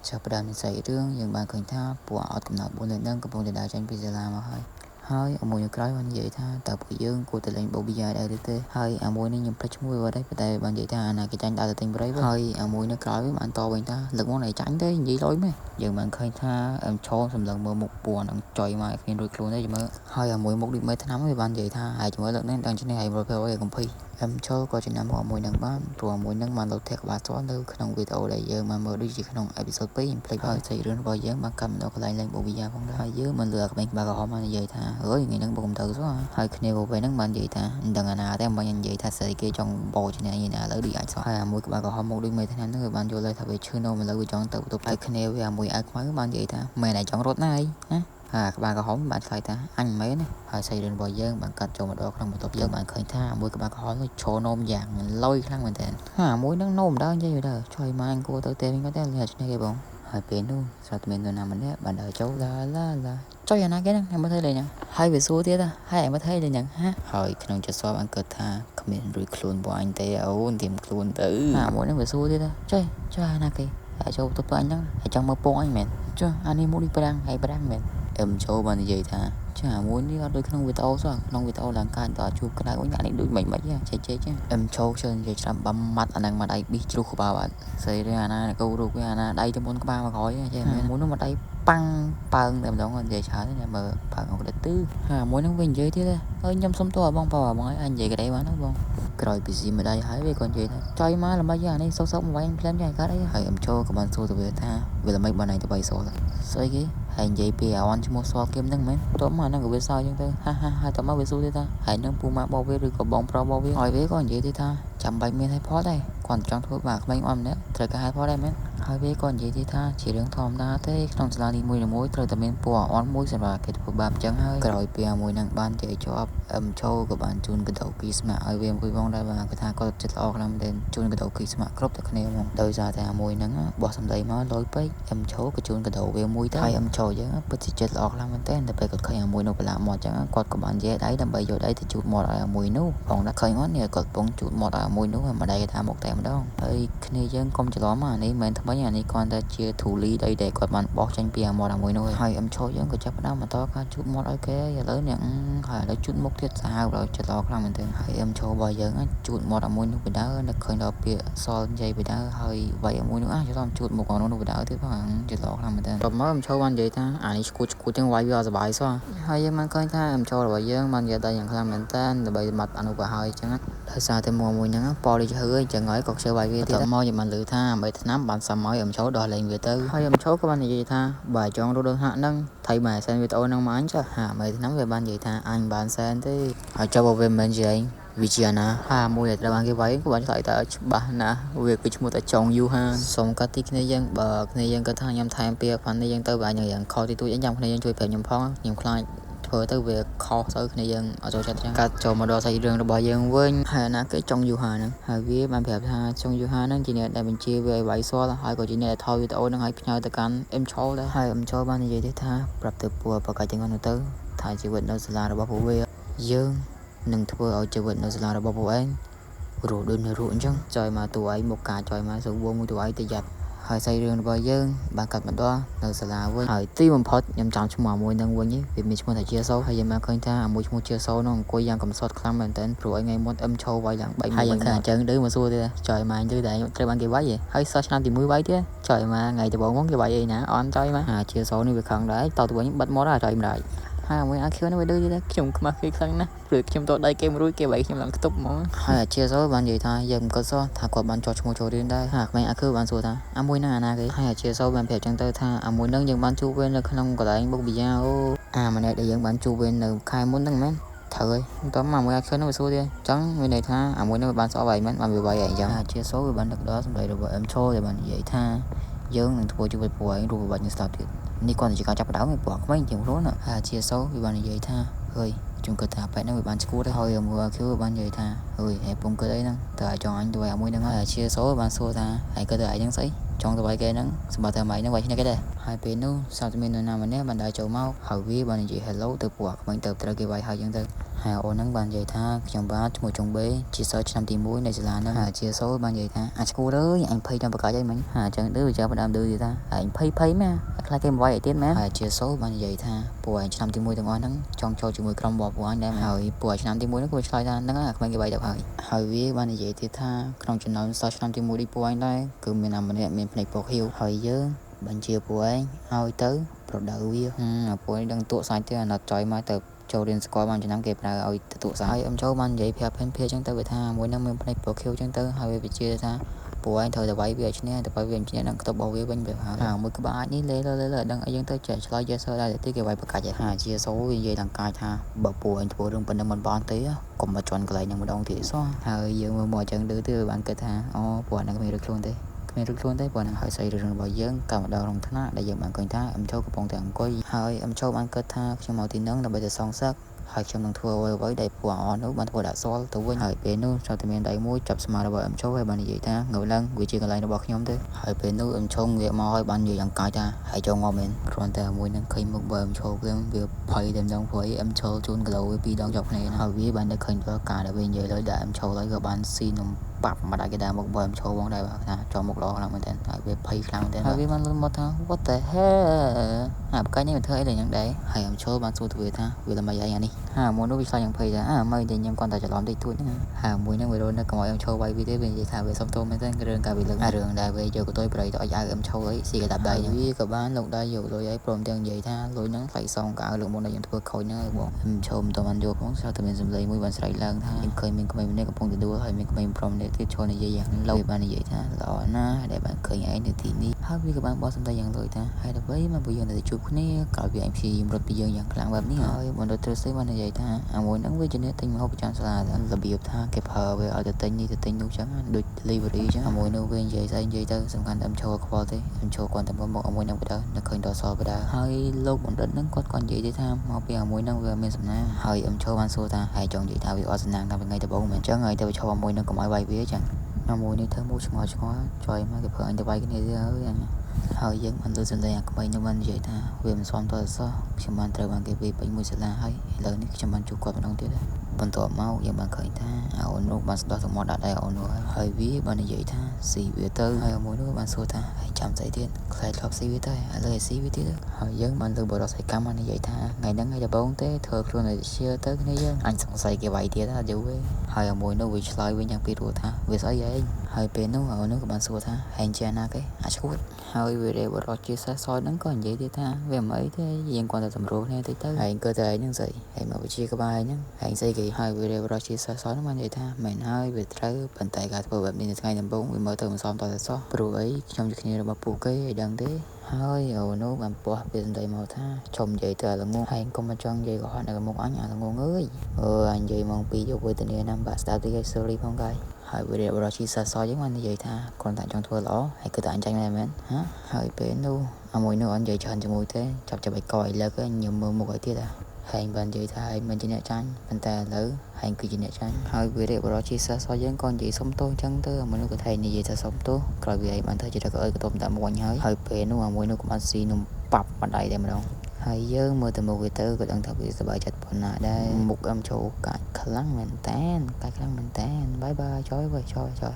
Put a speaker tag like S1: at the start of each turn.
S1: ចាប់ផ្ដើមនិយាយរឿងយើងបានឃើញថាពួកអត់កំណត់4នឹងកំពុងតែដើរចេញពីសាលាមកហើយមួយនៅក្រោយបាននិយាយថាតើពួកយើងគួរតែលេង Bobby ដែរឬទេហើយមួយនេះខ្ញុំភ្លេចឈ្មោះវាដែរតែបាននិយាយថាអាណាគេចាញ់ដើរទៅទិញប្រៃហើយមួយនៅក្រោយបានតវិញថាលើកមកnàyចាញ់ទេនិយាយលុយមែនយើងបានឃើញថាឈរសម្លឹងមើលមុខពួននឹងចុយមកគ្មានរួចខ្លួនទេមើលហើយមួយមុខដូចមេថ្នាំវាបាននិយាយថាហើយជាមួយលើកនេះដឹងឈ្នះហើយប្រភេទអីកំភីចូលក៏ចំណាំមកមួយនឹងបានព្រោះមួយនឹងបានលោតធាក់ក្បាលស្គាល់នៅក្នុងវីដេអូដែលយើងបានមើលដូចជាក្នុងអេពីសូត2ខ្ញុំភ្លេចហើយស្អីរឿងរបស់យើងបានកាត់មកកន្លែងលេង Bobby ផងដែរហើយយើងមិនលឺក្មេងក្បាលក្រហមបាននិយាយថាអើយថ្ងៃហ្នឹងបងទៅសោះហើយគ្នាក៏ពេលហ្នឹងបាននិយាយថាមិនដឹងអាណាតែមិននិយាយថាស្អីគេចង់បោឈ្នះឯណាឥឡូវដូចអាចសោះហើយមួយក្បាលក្រហមមកដូចមេថ្នាំហ្នឹងបានយល់ថាវាឈឺនៅឥឡូវវាចង់ទៅបន្ទប់ហើយគ្នាវាមួយអាវខ្មៅបាននិយាយថាមែនតែចង់រត់ណាអីណាក្បាលក្រហមបានឆ្លើយថាអញមែនហើយស្អីរឿងរបស់យើងបានកាត់ចូលមកដល់ក្នុងបន្ទប់យើងបានឃើញថាមួយក្បាលក្រហមនោះឈរនោមយ៉ាងលុយខ្លាំងមែនតើមួយនឹងនោមដើរនិយាយទៅជួយមកអញគួរទៅទេវិញក៏តែលះឆ្នេះគេបងហើយពេលនោះស្រាប់តែមាននរណាម្នាក់បានដើរចូលឡាចុយអាណាគេហ្នឹងខ្ញុំមើលthấyលេងហ្នឹងហើយវាសួរទៀតហើយឯងមើលthấyលេងហ្នឹងហើយក្នុងចិត្តស្បអញគិតថាគ្មានរួចខ្លួនរបស់អញទេអូនទៀមខ្លួនទៅមួយហ្នឹងវាសួរទៀតចុយអាណាគេហើយចូលទៅអញហ្នឹងហើយចង់មើលពងអញមែនចុះអានេះមកដូចប្រាំងហើយប្រាំងមែនចូលបាននិយាយថាចាមួយនេះអត់ដូចក្នុងវីដេអូសោះក្នុងវីដេអូឡើងកាយដល់ជួបក្តៅវិញអានេះដូចមិនចេះចូលជើងនិយាយច្រើនបំម៉ាត់អាហ្នឹងមកដៃប៊ីជ្រុះក្បាលបាត់ស្អីទេអាណាកោរូបវាអាណាដៃទៅមុនក្បាលមកក្រោយចេះមែនមួយនោះមកដៃប៉ាំងប៉ើងតែម្ដងនិយាយច្រើនតែមើលប៉ើងអត់ទៅមួយហ្នឹងវិញនិយាយទៀតហើយខ្ញុំសុំទោសបងឲ្យអញនិយាយក្តីបានណាបងក្រោយពីស៊ីម្ដាយហើយវាក៏និយាយថាចុយមកល្មិចអានេះសុកមកវាយផ្លែនយ៉ាងកើតអីហើយចូលក៏បានសួរទៅវាថាវាល្មិចបានឯងទៅបីសល់ស្អីគេហើយនិយាយពីអាវ៉ាន់ឈ្មោះសគឹមហ្នឹងមែនតោះមកហ្នឹងក៏វាសើចឹងទៅហើយតោះមកវាសួរទៀតថាហើយនឹងពូម៉ាក់របស់វាឬក៏បងប្រុសរបស់វាហើយវាក៏និយាយទៀតថាចាំបាច់មានហេតុផលដែរគាត់ចង់ធ្វើបាបក្មេងអត់ម្នាក់ត្រូវការហេតុផលដែរមែនហើយវាក៏និយាយទៀតថាជារឿងធម្មតាទេក្នុងសាលានីមួយត្រូវតែមានពូអត់មួយសម្រាប់គេធ្វើបាបចឹងហើយក្រោយពីមួយហ្នឹងបាននិយាយជាប់ចូលក៏បានជូនកដោគីស្មាក់ឲ្យវាមួយផងដែរបាទគាត់ថាគាត់ចិត្តល្អខ្លាំងមែនជូនកដោគីស្មាក់គ្រប់តែគ្នាហ្មងដោយសារតែមួយហ្នឹងបោះសម្ដីមកលយពេកចូលក៏ជូនកដោវាមួយទៅហើយចូលចឹងពិតជាចិត្តល្អខ្លាំងមែនតើតែពេលគាត់ឃើញមួយនោះប្រឡាក់មាត់ចឹងគាត់ក៏បាននិយាយដៃដើម្បីយកដៃទៅជូតមាត់ឲ្យមួយនោះផងដែរឃើញគាត់នេះគាត់កំពុងជូតមាត់ឲ្យមួយនោះម្ដាយថាមកតែម្ដងហើយគ្នាយើងកុំច្រឡំអានេះមិនថ្មីអានេះគាត់តែជាធូលីដីដែលគាត់បានបោះចេញពីមាត់មួយនោះហើយចូលយើងក៏ចាប់ផ្ដើមបន្តការជូតមាត់ឲ្យគេឥឡូវនេះហើយឥឡូវជូតមុខទៀតសាហាវដល់ចិត្តល្អខ្លាំងមែនទែនហើយចូលរបស់យើងជូតមាត់មួយនោះបដៅនឹកឃើញដល់ពាក្យសល់និយាយបដៅហើយវាយមួយនោះចាំជូតមុខនោះបដៅទៀតផងចិត្តល្អខ្លាំងមែនទែនបន្ទាប់មកចូលបាននិយាយថាអានេះឈួតទាំងវាយវាអត់សុបាយសោះហើយយើងបានឃើញថាចូលរបស់យើងបាននិយាយតែយ៉ាងខ្លាំងមែនទែនដើម្បីបាត់អនុប្រហើយអញ្ចឹងដោយសារតែមួយហ្នឹងប៉លីហឺអញ្ចឹងហើយក៏ខ្ជិលវាយវាទៀតមកយើងបានលើថា3ឆ្នាំបានសមឲ្យចូលដោះលែងវាទៅហើយចូលក៏បាននិយាយថាបើចង់រត់ដល់ហាក់ហ្នឹងថៃបានសែនវីដេអូហ្នឹងមកអញចា3ឆ្នាំវាបាននិយាយថាអញបានសែនទេហើយចូលវាមិនជាវិជាណាមួយដែលត្រូវបានគេវាយក៏បានឆ្លើយតែច្បាស់ណាស់វាគឺឈ្មោះតែចុងយូហានសូមកាត់ទីគ្នាយើងបើគ្នាយើងគាត់ថាខ្ញុំថែមពាក្យប៉ុណ្នេះយើងទៅបើយ៉ាងខុសទីទួយអីចាំគ្នាយើងជួយប្រាប់ខ្ញុំផងខ្ញុំខ្លាចធ្វើទៅវាខុសទៅគ្នាយើងអត់ចូលចិត្តចឹងកាត់ចូលមកដល់សាច់រឿងរបស់យើងវិញហើយណាគេចុងយូហាហ្នឹងហើយវាបានប្រាប់ថាចុងយូហាហ្នឹងជាអ្នកដែលបញ្ជាវាឲ្យវាយសល់ហើយក៏ជាអ្នកដែលថតវីដេអូហ្នឹងឲ្យផ្ញើទៅកាន់ឆោដែរហើយឆោបាននិយាយទេថាប្រាប់ទៅពួកប្រកាសទាំងនោះទៅថាជីវិតនៅសាលារបស់ពួកវាយើងនឹងធ្វើឲ្យជីវិតនៅសាលារបស់ពួកឯងរស់ដូចនៅរស់អញ្ចឹងចុយមកតួឯងមកការចុយមកសួរមួយតួឯងទៅយ៉ាត់ហើយសាច់រឿងរបស់យើងបានកាត់បន្តនៅសាលាវិញហើយទីបំផុតខ្ញុំចាំឈ្មោះមួយនឹងវិញវាមានឈ្មោះថាជាសោហើយយើងបានឃើញថាមួយឈ្មោះជាសោនោះអង្គុយយ៉ាងកំសត់ខ្លាំងមែនតើព្រោះថ្ងៃមុនឈោវាយឡើង3ហើយយើងឃើញអញ្ចឹងទៅមកសួរទៀតចុយមកទៅតែត្រូវបានគេវាយហើយសិស្សឆ្នាំទី1វាយទៀតចុយមកថ្ងៃដំបូងហ្នឹងគេវាយអីណាអន់ចុយមកជាសោនេះវាខឹងដែរតទៅវិញបិទមាត់ហើយចុយមិនដែរហើយមួយអាខឿនវាដូចទៀតខ្ញុំខ្មាស់គេខ្លាំងណាស់ព្រោះខ្ញុំតដៃគេមួយរួចគេវាយខ្ញុំឡើងខ្ទប់ហ្មងហើយជាសោបាននិយាយថាយើងមិនក៏សោះថាគាត់បានចោះឈ្មោះចូលរៀនដែរក្មេងអាខឿបានសួរថាមួយហ្នឹងអាណាគេហើយជាសោបានប្រាប់ចឹងទៅថាមួយហ្នឹងយើងបានជួបវានៅក្នុងកន្លែងបុកប៊ីយ៉ាអូម្នាក់ដែលយើងបានជួបវានៅខែមុនហ្នឹងមែនត្រូវហើយបន្ទាប់មកមួយអាខឿននោះវាសួរទៀតចឹងមានន័យថាមួយហ្នឹងវាបានស្អប់ហើយមែនបានវាវាយអីចឹងជាសោវាបានដឹកដល់សម្ដីរបស់ឈោដែលបាននិយាយថាយើងនឹងធ្វើជីវិតពួកឯងរូបបាច់នឹងស្ដាប់ទៀតនេះគាត់ជាការចាប់ផ្ដើមពួកក្មេងជាងខ្លួនហើយជាសោវាបាននិយាយថាហើយខ្ញុំគិតថាបែបហ្នឹងវាបានឈួតហើយមួយអាខឿបាននិយាយថាអើយហេពុំគិតអីហ្នឹងតើចង់អញទៅឲ្យមួយហ្នឹងហើយជាសោបានសួរថាហើយគិតទៅឯងហ្នឹងស្អីចង់ទៅឲ្យគេហ្នឹងសម្រាប់តែម៉ៃហ្នឹងវាយគ្នាគេដែរហើយពេលនោះសាប់តែមាននរណាម្នាក់បានដើរចូលមកហើយវាបាននិយាយ hello ទៅពួកក្មេងទៅត្រូវគេវាយហើយចឹងទៅ ហើយអូនហ្នឹងបាននិយាយថាខ្ញុំបាទឈ្មោះចុងបេជាសិស្សឆ្នាំទី1នៃសាលាហ្នឹងហើយជាសូលបាននិយាយថាឈ្មោះអើយអញភ័យដល់បកាច់អីមិញហើយអញ្ចឹងទៅវាចាំផ្ដើមទៅទៀតថាអញភ័យមែនខ្លាចគេមកវាយអីទៀតមែនហើយជាសូលបាននិយាយថាពួកឯងឆ្នាំទី1ទាំងអស់ហ្នឹងចង់ចូលជាមួយក្រុមរបស់ពួកអញដែរហើយពួកឯងឆ្នាំទី1ហ្នឹងគាត់ឆ្លើយថាហ្នឹងហើយក្មេងគេបាយទៅហើយវាបាននិយាយទៀតថាក្នុងចំណោមសិស្សឆ្នាំទី1ដូចពួកឯងដែរគឺមានអាម្នាក់មានភ្នែកពណ៌ខៀវហើយយើងបញ្ជាពួកឯងឲ្យទៅប្រដៅវាពួកឯងដឹងតួសាច់ទេអាណត់ចយមកទៅចូលរៀនស្គាល់បានចំណាំគេប្រើឲ្យទទួលសាយអំចូលបាននិយាយប្រាប់ភេនភាចឹងទៅវាថាមួយនឹងមានភ្នែកពណ៌ខៀវចឹងទៅហើយវាជាថាពួកឯងត្រូវតែវាយវាឲ្យឈ្នះទៅបើវាឈ្នះនឹងខ្ទប់របស់វាវិញវាហើយមួយក្បាលនេះលេដឹងអីចឹងទៅចេះឆ្លើយយេសើដែរទីគេវាយបកាច់ហើយជាសូវានិយាយដល់កាយថាបើពួកឯងធ្វើរឿងប៉ុណ្ណឹងមិនបានទេកុំមកជន់កន្លែងនឹងម្ដងទៀតសោះហើយយើងមើលមកចឹងទៅបានគិតថាអូពួកហ្នឹងគ្មានរឿងខ្លួនទេគ្មានរឿងខ្លួនទេព្រោះនឹងហើយស្អីរឿងរបស់យើងក៏ម្ដងក្នុងថ្នាក់ដែលយើងបានឃើញថាអឹមចូលកំពុងតែអង្គុយហើយអឹមចូលបានគិតថាខ្ញុំមកទីនឹងដើម្បីទៅសងសឹកហើយខ្ញុំនឹងធ្វើអ្វីដែលពួកអននោះបានធ្វើដាក់សល់ទៅវិញហើយពេលនោះចូលតែមានដៃមួយចាប់ស្មារបស់អឹមចូលហើយបាននិយាយថាងើបឡើងវាជាកន្លែងរបស់ខ្ញុំទេហើយពេលនោះអឹមចូលងាកមកហើយបាននិយាយអង្កាយថាហើយចូលងំមែនគ្រាន់តែមួយនឹងឃើញមុខបើអឹមចូលវាភ័យតែម្ដងព្រោះអឹមចូលជូនគីឡូវា2ដងជាប់គ្នាហើយវាបាននឹកឃើញដល់ការដែលវានិយាយលើដាក់អឹមចូលហើយក៏បានស៊ីនំបាប់មកដាក់គេដើរមកបើអឹមចូលផងដែរថាចូលមុខល្អខ្លាំងមែនទែនហើយវាភ័យខ្លាំងមែនទែនហើយវាបានលុនមកថា what the hell អាបកាយនេះមិនធ្វើអីដល់យ៉ាងដែរហើយអឹមចូលបានសួរទៅវាថាវាល្មីអីអានេះមួយនោះវាឆ្លើយយ៉ាងភ័យថាមិនតែខ្ញុំគាត់តែច្រឡំតិចតួចហ្នឹងហើយមួយហ្នឹងវារត់នៅកុំឲ្យអឹមចូលវាយវាទេវានិយាយថាវាសុំទោសមែនទែនរឿងការវាលើករឿងដែលវាយកកតុយប្រៃទៅឲ្យអឹមចូលអីស៊ីកដាប់ដៃវាក៏បានលោកដៃយកលុយឲ្យព្រមទាំងនិយាយថាលុយហ្នឹងថ្លៃសងកៅលើកមុនដែលយើងធ្វើខូចហ្នឹងបងអឹមចូលមិនតបានយកផងស្រាប់តែមានសម្លេងមួយបានស្រែកឡើងថាខ្ញុំឃើញមានក្មេងម្នាក់កំពុងទៅដួលហើយមានក្មេងប្រុសម្នាក់ទៀតចូលនិយាយយ៉ាងឡូវបាននិយាយថាល្អណាស់ដែលបានឃើញឯងនៅទីនេះហើយវាក៏បានបោះសម្ដីយ៉ាងលុយថាហើយដើម្បីមកពួកយើងទៅជួបគ្នាក្រោយពីឯងព្យាយាមរត់ពីយើងយ៉ាងខ្លាំងបែបនេះហើយបណ្ឌិតទ្រសេបាននិយាយថាមួយហ្នឹងវាជាអ្នកទិញម្ហូបប្រចាំសាលារបៀបថាគេប្រើវាឲ្យទៅទិញនេះទៅទិញនោះចឹងដូច delivery ចឹងមួយនោះវានិយាយស្អីនិយាយទៅសំខាន់តែអឹមចូលខ្វល់ទេអឹមចូលគាត់តែមកមួយហ្នឹងបដៅនៅឃើញដល់សល់បដៅហើយលោកបណ្ឌិតហ្នឹងគាត់ក៏និយាយទេថាមកពីមួយហ្នឹងវាមានសំណាងហើយអឹមចូលបានសួរថាហើយចង់និយាយថាវាអត់សំណាងតាំងពីថ្ងៃដំបូងមែនចឹងហើយទៅឈរមួយហ្នឹងកុំឲ្យវាយវាចឹងមួយនេះធ្វើមកឆ្ងល់ចុយមកគេប្រើអញទៅវាយគ្នាទៀតហើយយើងបានលើសម្លេងអាក្មេងនោះបាននិយាយថាវាមិនសមតើសោះខ្ញុំបានត្រូវបានគេវាយពេញមួយសាលាហើយឥឡូវនេះខ្ញុំបានជួបគាត់ម្ដងទៀតបន្ទាប់មកយើងបានឃើញថាអូននោះបានស្ដោះទៅមកដាក់ដៃអូននោះហើយវាបាននិយាយថាស៊ីវាទៅហើយមួយនោះបានសួរថាហើយចាំស្អីទៀតខ្លាចធ្លាប់ស៊ីវាទៅឥឡូវឲ្យស៊ីវាទៀតហើយយើងបានលើបរិសុទ្ធកម្មបាននិយាយថាថ្ងៃហ្នឹងថ្ងៃដំបូងទេធ្វើខ្លួនឲ្យជាទៅគ្នាយើងអញសង្ស័យគេវាយទៀតយូរវិញហើយមួយនោះវាឆ្លើយវិញយ៉ាងពីរោះថាវាស្អីហែងហើយពេលនោះអូននោះក៏បានសួរថាហែងជាណាគេឈួតហើយវារេបរិសុទ្ធជាសះសយហ្នឹងក៏និយាយទៀតថាវាមិនអីទេយើងគាត់តែសម្រួលគ្នាតិចទៅហើយក៏តែឯងហ្នឹងស្អីហើយមកវិជាក្បាលហ្នឹងហែងស្អីគេហើយវារេបរិសុទ្ធជាសះសយហ្នឹងបាននិយាយថាមិនហើយវាត្រូវប៉ុន្តែការធ្វើបែបនេះនៅថ្ងៃដំបូងវាមើលទៅមិនសមតតែសោះព្រោះអីខ្ញុំជាគ្នារបស់ពួកគេឲ្យដឹងទេហើយអូនោះបានពោះវាសម្ដីមកថាជុំនិយាយទៅអាល្ងងហើយកុំមកចង់និយាយកុហកនៅមុខអញអាល្ងងអើយអញនិយាយមកពីយកវេទនាណាំបាក់ស្ដាប់ទីឲ្យ sorry ផងកាយហើយវារៀបរកជីសសយើងបាននិយាយថាគាត់តែចង់ធ្វើល្អហើយគឺតែអញចាញ់មែនហើយពេលនោះមួយនោះអញនិយាយច្រើនជាមួយទេចាប់ចាប់ឲ្យកឲ្យលើកញឹមមើលមុខឲ្យទៀតហែងបាននិយាយថាហែងមិនជាអ្នកចាញ់ប៉ុន្តែឥឡូវហែងគឺជាអ្នកចាញ់ហើយវារៀបរកជីសសយើងក៏និយាយសុំទោសចឹងទៅមនុស្សក៏ថៃនិយាយថាសុំទោសក្រោយវាឯងបានធ្វើជាតែក៏អើយក៏ទុំតែមួយហើយពេលនោះមួយនោះក៏បានស៊ីនំប៉ាប់បណ្ដៃតែម្ដងហើយយើងមើលទៅមុខវាទៅក៏ដឹងថាវាសប្បាយចិត្តប៉ុណ្ណាដែរមុខអឹមចូលកាច់ខ្លាំងមែនតែនបាយបាយចយចយ